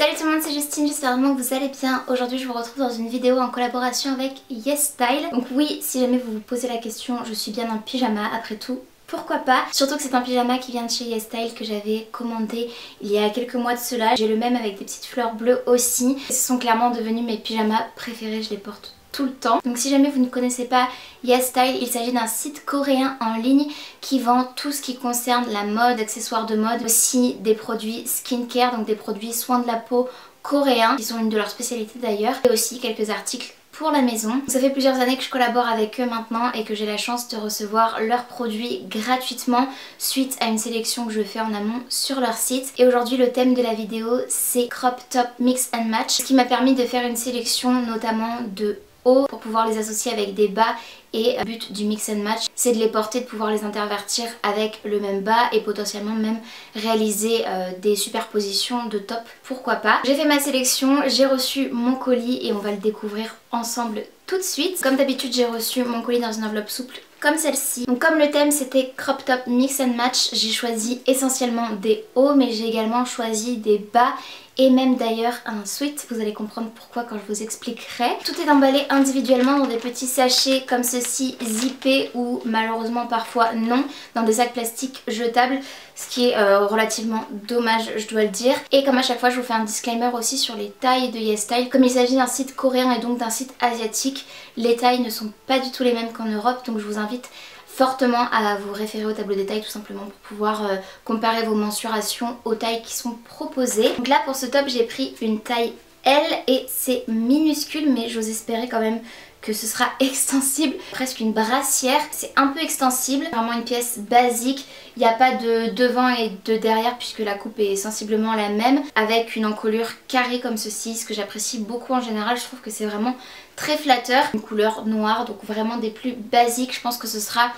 Salut tout le monde, c'est Justine, j'espère vraiment que vous allez bien. Aujourd'hui je vous retrouve dans une vidéo en collaboration avec YesStyle. Donc oui, si jamais vous vous posez la question, je suis bien en pyjama, après tout, pourquoi pas. Surtout que c'est un pyjama qui vient de chez YesStyle que j'avais commandé il y a quelques mois de cela. J'ai le même avec des petites fleurs bleues aussi. Ce sont clairement devenus mes pyjamas préférés, je les porte tout le temps. Donc si jamais vous ne connaissez pas YesStyle, il s'agit d'un site coréen en ligne qui vend tout ce qui concerne la mode, accessoires de mode, aussi des produits skincare, donc des produits soins de la peau coréens, qui sont une de leurs spécialités d'ailleurs, et aussi quelques articles pour la maison. Ça fait plusieurs années que je collabore avec eux maintenant et que j'ai la chance de recevoir leurs produits gratuitement suite à une sélection que je fais en amont sur leur site. Et aujourd'hui le thème de la vidéo c'est crop top mix and match, ce qui m'a permis de faire une sélection notamment de hauts pour pouvoir les associer avec des bas. Et le but du mix and match c'est de les porter, de pouvoir les intervertir avec le même bas et potentiellement même réaliser des superpositions de top, pourquoi pas. J'ai fait ma sélection, j'ai reçu mon colis et on va le découvrir ensemble tout de suite. Comme d'habitude j'ai reçu mon colis dans une enveloppe souple comme celle-ci. Donc comme le thème c'était crop top mix and match, j'ai choisi essentiellement des hauts mais j'ai également choisi des bas et même d'ailleurs un sweat, vous allez comprendre pourquoi quand je vous expliquerai. Tout est emballé individuellement dans des petits sachets comme ceci, zippés ou malheureusement parfois non, dans des sacs plastiques jetables, ce qui est relativement dommage je dois le dire. Et comme à chaque fois je vous fais un disclaimer aussi sur les tailles de YesStyle. Comme il s'agit d'un site coréen et donc d'un site asiatique, les tailles ne sont pas du tout les mêmes qu'en Europe, donc je vous invite fortement à vous référer au tableau des tailles tout simplement pour pouvoir comparer vos mensurations aux tailles qui sont proposées. Donc là pour ce top j'ai pris une taille L et c'est minuscule mais j'ose espérer quand même que ce sera extensible, presque une brassière, c'est un peu extensible, vraiment une pièce basique, il n'y a pas de devant et de derrière puisque la coupe est sensiblement la même, avec une encolure carrée comme ceci, ce que j'apprécie beaucoup en général, je trouve que c'est vraiment très flatteur, une couleur noire, donc vraiment des plus basiques, je pense que ce sera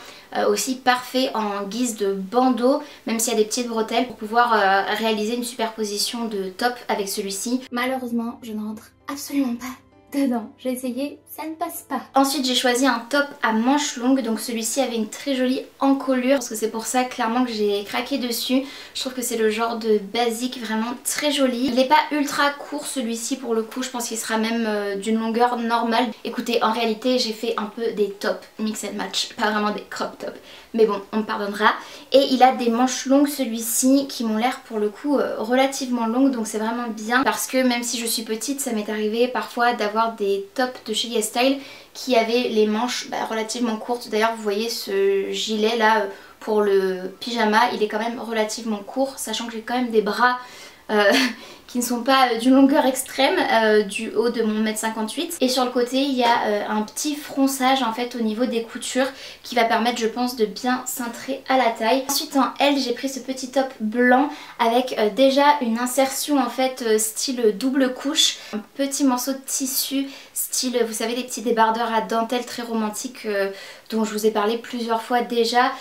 aussi parfait en guise de bandeau, même s'il y a des petites bretelles pour pouvoir réaliser une superposition de top avec celui-ci. Malheureusement, je ne rentre absolument pas dedans. J'ai essayé, ça ne passe pas. Ensuite j'ai choisi un top à manches longues, donc celui-ci avait une très jolie encolure, parce que c'est pour ça clairement que j'ai craqué dessus. Je trouve que c'est le genre de basique vraiment très joli. Il n'est pas ultra court celui-ci pour le coup, je pense qu'il sera même d'une longueur normale. Écoutez, en réalité j'ai fait un peu des tops mix and match, pas vraiment des crop tops. Mais bon, on me pardonnera. Et il a des manches longues celui-ci qui m'ont l'air pour le coup relativement longues, donc c'est vraiment bien parce que même si je suis petite, ça m'est arrivé parfois d'avoir des tops de chez YesStyle qui avaient les manches relativement courtes. D'ailleurs vous voyez ce gilet là pour le pyjama, il est quand même relativement court, sachant que j'ai quand même des bras qui ne sont pas d'une longueur extrême du haut de mon 1m58. Et sur le côté il y a un petit fronçage en fait au niveau des coutures qui va permettre je pense de bien cintrer à la taille. Ensuite en L j'ai pris ce petit top blanc avec déjà une insertion en fait style double couche, un petit morceau de tissu style, vous savez, les petits débardeurs à dentelle très romantiques dont je vous ai parlé plusieurs fois déjà,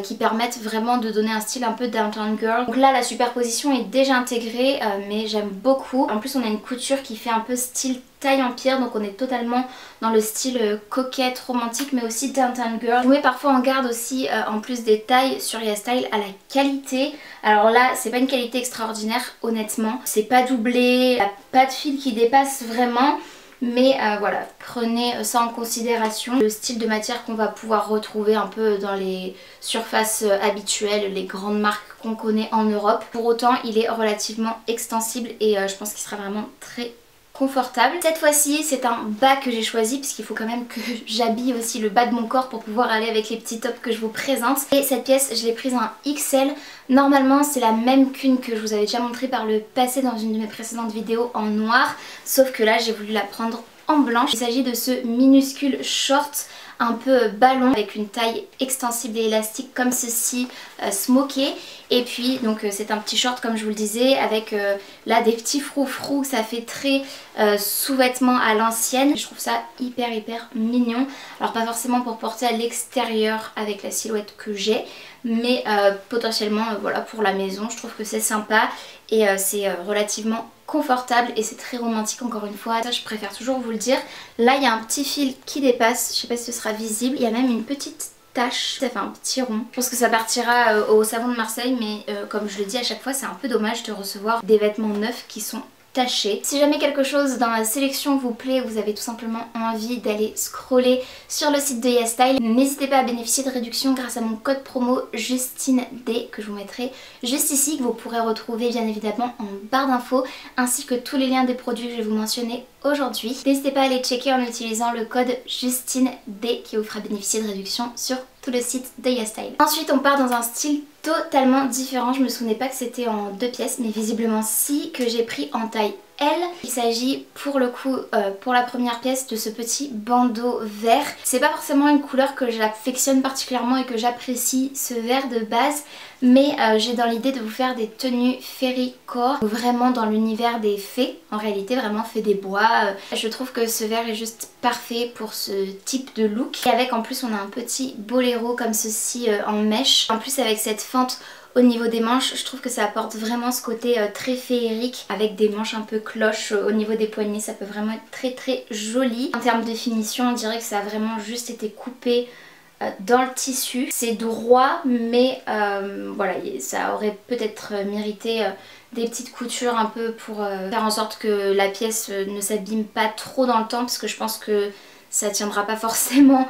qui permettent vraiment de donner un style un peu downtown girl. Donc là la superposition est déjà intégrée mais j'aime beaucoup. En plus on a une couture qui fait un peu style taille empire, donc on est totalement dans le style coquette, romantique mais aussi downtown girl. Je vous mets parfois en garde aussi en plus des tailles sur YesStyle à la qualité. Alors là c'est pas une qualité extraordinaire honnêtement, c'est pas doublé, il n'y a pas de fil qui dépasse vraiment. Mais voilà, prenez ça en considération. Le style de matière qu'on va pouvoir retrouver un peu dans les surfaces habituelles, les grandes marques qu'on connaît en Europe. Pour autant, il est relativement extensible et je pense qu'il sera vraiment très confortable. Cette fois-ci c'est un bas que j'ai choisi puisqu'il faut quand même que j'habille aussi le bas de mon corps pour pouvoir aller avec les petits tops que je vous présente. Et cette pièce je l'ai prise en XL. Normalement c'est la même qu'une que je vous avais déjà montré par le passé dans une de mes précédentes vidéos en noir, sauf que là j'ai voulu la prendre en blanche. Il s'agit de ce minuscule short un peu ballon avec une taille extensible et élastique comme ceci, smoké. Et puis donc c'est un petit short comme je vous le disais avec là des petits froufrous, ça fait très sous-vêtements à l'ancienne. Je trouve ça hyper mignon. Alors pas forcément pour porter à l'extérieur avec la silhouette que j'ai, mais potentiellement voilà pour la maison. Je trouve que c'est sympa et c'est relativement confortable et c'est très romantique encore une fois. Ça je préfère toujours vous le dire. Là il y a un petit fil qui dépasse, je sais pas si ce sera visible. Il y a même une petite tache, ça fait un petit rond. Je pense que ça partira au savon de Marseille mais comme je le dis à chaque fois c'est un peu dommage de recevoir des vêtements neufs qui sont taché. Si jamais quelque chose dans la sélection vous plaît, vous avez tout simplement envie d'aller scroller sur le site de YesStyle, n'hésitez pas à bénéficier de réduction grâce à mon code promo JustineD que je vous mettrai juste ici, que vous pourrez retrouver bien évidemment en barre d'infos, ainsi que tous les liens des produits que je vais vous mentionner aujourd'hui. N'hésitez pas à aller checker en utilisant le code JustineD qui vous fera bénéficier de réduction sur tout le site de YesStyle. Ensuite on part dans un style totalement différent, je me souvenais pas que c'était en 2 pièces mais visiblement si, que j'ai pris en taille L. Il s'agit pour le coup, pour la première pièce, de ce petit bandeau vert. C'est pas forcément une couleur que j'affectionne particulièrement et que j'apprécie, ce vert de base, mais j'ai dans l'idée de vous faire des tenues fairy-core, vraiment dans l'univers des fées, en réalité vraiment fées des bois. Je trouve que ce vert est juste parfait pour ce type de look. Et avec en plus on a un petit boléro comme ceci en mèche. En plus avec cette fente au niveau des manches, je trouve que ça apporte vraiment ce côté très féerique avec des manches un peu cloche au niveau des poignets. Ça peut vraiment être très très joli. En termes de finition, on dirait que ça a vraiment juste été coupé dans le tissu. C'est droit mais voilà, ça aurait peut-être mérité des petites coutures un peu pour faire en sorte que la pièce ne s'abîme pas trop dans le temps, parce que je pense que ça tiendra pas forcément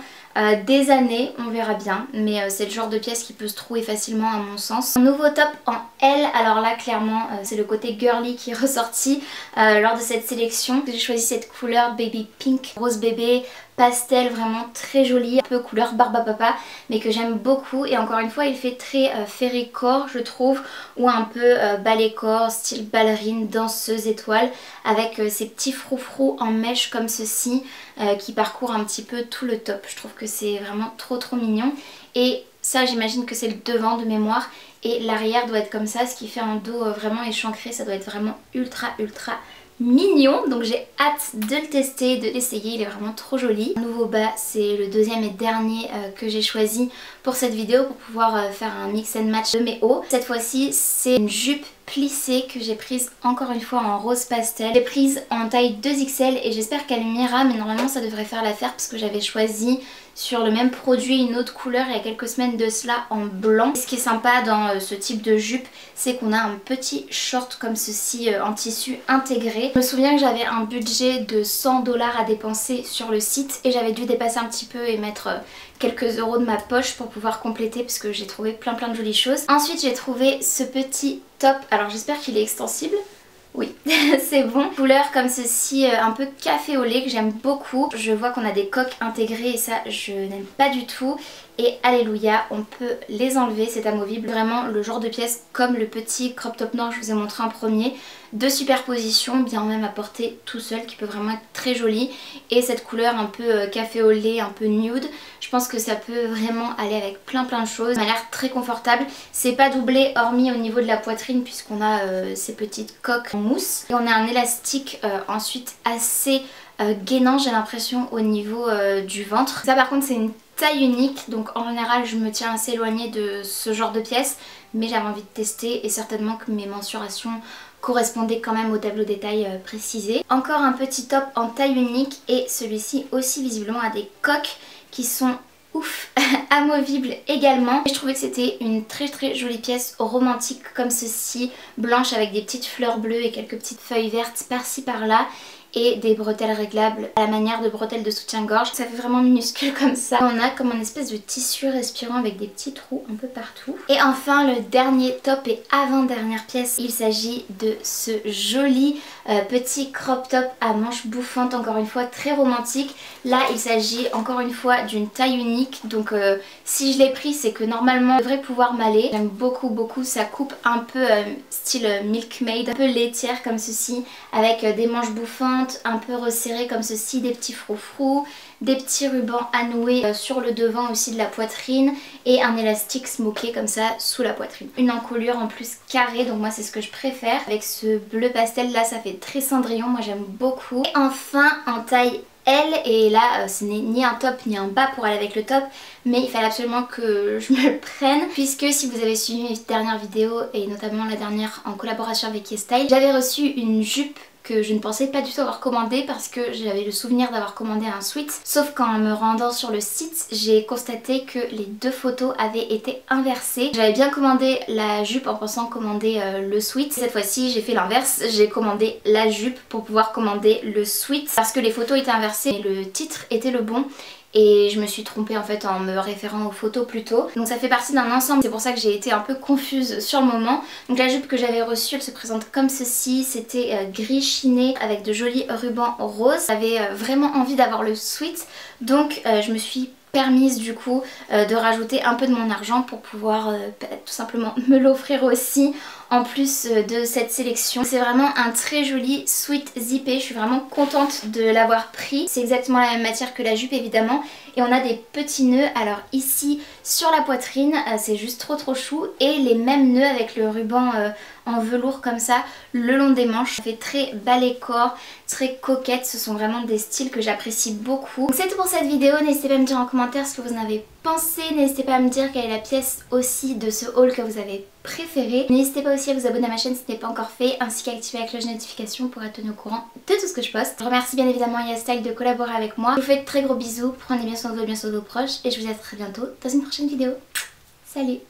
des années, on verra bien, mais c'est le genre de pièce qui peut se trouver facilement à mon sens. Un nouveau top en L, alors là clairement c'est le côté girly qui est ressorti lors de cette sélection. J'ai choisi cette couleur baby pink, rose bébé, pastel, vraiment très joli, un peu couleur barbe à papa, mais que j'aime beaucoup. Et encore une fois il fait très fairy-core je trouve, ou un peu ballet-core, style ballerine, danseuse étoile, avec ces petits froufrous en mèche comme ceci qui parcourent un petit peu tout le top. Je trouve que c'est vraiment trop mignon. Et ça j'imagine que c'est le devant de mémoire, et l'arrière doit être comme ça, ce qui fait un dos vraiment échancré. Ça doit être vraiment ultra mignon, donc j'ai hâte de le tester, de l'essayer, il est vraiment trop joli. Un nouveau bas, c'est le deuxième et dernier que j'ai choisi pour cette vidéo pour pouvoir faire un mix and match de mes hauts. Cette fois-ci c'est une jupe plissée que j'ai prise encore une fois en rose pastel. J'ai prise en taille 2XL et j'espère qu'elle m'ira, mais normalement ça devrait faire l'affaire parce que j'avais choisi sur le même produit une autre couleur il y a quelques semaines de cela en blanc. Et ce qui est sympa dans ce type de jupe, c'est qu'on a un petit short comme ceci en tissu intégré. Je me souviens que j'avais un budget de 100 $ à dépenser sur le site et j'avais dû dépasser un petit peu et mettre quelques euros de ma poche pour pouvoir compléter, parce que j'ai trouvé plein de jolies choses. Ensuite j'ai trouvé ce petit top, alors j'espère qu'il est extensible. Oui, c'est bon. Couleur comme ceci, un peu café au lait, que j'aime beaucoup. Je vois qu'on a des coques intégrées et ça je n'aime pas du tout. Et alléluia, on peut les enlever, c'est amovible. Vraiment le genre de pièce comme le petit crop top noir que je vous ai montré en premier, de superposition, bien même à porter tout seul, qui peut vraiment être très joli. Et cette couleur un peu café au lait, un peu nude, je pense que ça peut vraiment aller avec plein de choses. Ça m'a l'air très confortable. C'est pas doublé hormis au niveau de la poitrine puisqu'on a ces petites coques en mousse. Et on a un élastique ensuite assez gainant, j'ai l'impression, au niveau du ventre. Ça par contre c'est une taille unique, donc en général je me tiens assez éloignée de ce genre de pièces, mais j'avais envie de tester et certainement que mes mensurations correspondaient quand même au tableau des tailles précisé. Encore un petit top en taille unique et celui-ci aussi visiblement a des coques qui sont ouf, amovibles également. Et je trouvais que c'était une très jolie pièce romantique comme ceci, blanche avec des petites fleurs bleues et quelques petites feuilles vertes par-ci par-là. Et des bretelles réglables à la manière de bretelles de soutien-gorge. Ça fait vraiment minuscule comme ça. On a comme une espèce de tissu respirant avec des petits trous un peu partout. Et enfin le dernier top et avant-dernière pièce, il s'agit de ce joli petit crop top à manches bouffantes, encore une fois très romantique. Là il s'agit encore une fois d'une taille unique, donc si je l'ai pris c'est que normalement je devrais pouvoir m'aller. J'aime beaucoup, ça coupe un peu style milkmaid, un peu laitière comme ceci, avec des manches bouffantes, un peu resserré comme ceci, des petits froufrous, des petits rubans à nouer sur le devant aussi de la poitrine et un élastique smoké comme ça sous la poitrine. Une encolure en plus carrée, donc moi c'est ce que je préfère. Avec ce bleu pastel là, ça fait très Cendrillon, moi j'aime beaucoup. Et enfin en taille L, et là ce n'est ni un top ni un bas pour aller avec le top, mais il fallait absolument que je me le prenne, puisque si vous avez suivi mes dernières vidéos et notamment la dernière en collaboration avec YesStyle, j'avais reçu une jupe que je ne pensais pas du tout avoir commandé parce que j'avais le souvenir d'avoir commandé un sweat. Sauf qu'en me rendant sur le site, j'ai constaté que les deux photos avaient été inversées. J'avais bien commandé la jupe en pensant commander le sweat. Cette fois-ci, j'ai fait l'inverse, j'ai commandé la jupe pour pouvoir commander le sweat parce que les photos étaient inversées et le titre était le bon. Et je me suis trompée en fait en me référant aux photos plus tôt. Donc ça fait partie d'un ensemble, c'est pour ça que j'ai été un peu confuse sur le moment. Donc la jupe que j'avais reçue, elle se présente comme ceci. C'était gris chiné avec de jolis rubans roses. J'avais vraiment envie d'avoir le sweat, donc je me suis permise du coup de rajouter un peu de mon argent pour pouvoir tout simplement me l'offrir aussi en plus de cette sélection. C'est vraiment un très joli sweat zippé, je suis vraiment contente de l'avoir pris. C'est exactement la même matière que la jupe évidemment et on a des petits nœuds, alors ici sur la poitrine c'est juste trop chou et les mêmes nœuds avec le ruban en velours comme ça le long des manches. Ça fait très ballet corps, très coquette, ce sont vraiment des styles que j'apprécie beaucoup. C'est tout pour cette vidéo, n'hésitez pas à me dire en commentaire ce que vous en avez pensé, n'hésitez pas à me dire quelle est la pièce aussi de ce haul que vous avez préféré. N'hésitez pas aussi à vous abonner à ma chaîne si ce n'est pas encore fait, ainsi qu'à activer la cloche de notification pour être tenu au courant de tout ce que je poste. Je remercie bien évidemment YesStyle de collaborer avec moi. Je vous fais de très gros bisous, prenez bien soin de vous et bien soin de vos proches et je vous dis à très bientôt dans une prochaine vidéo. Salut!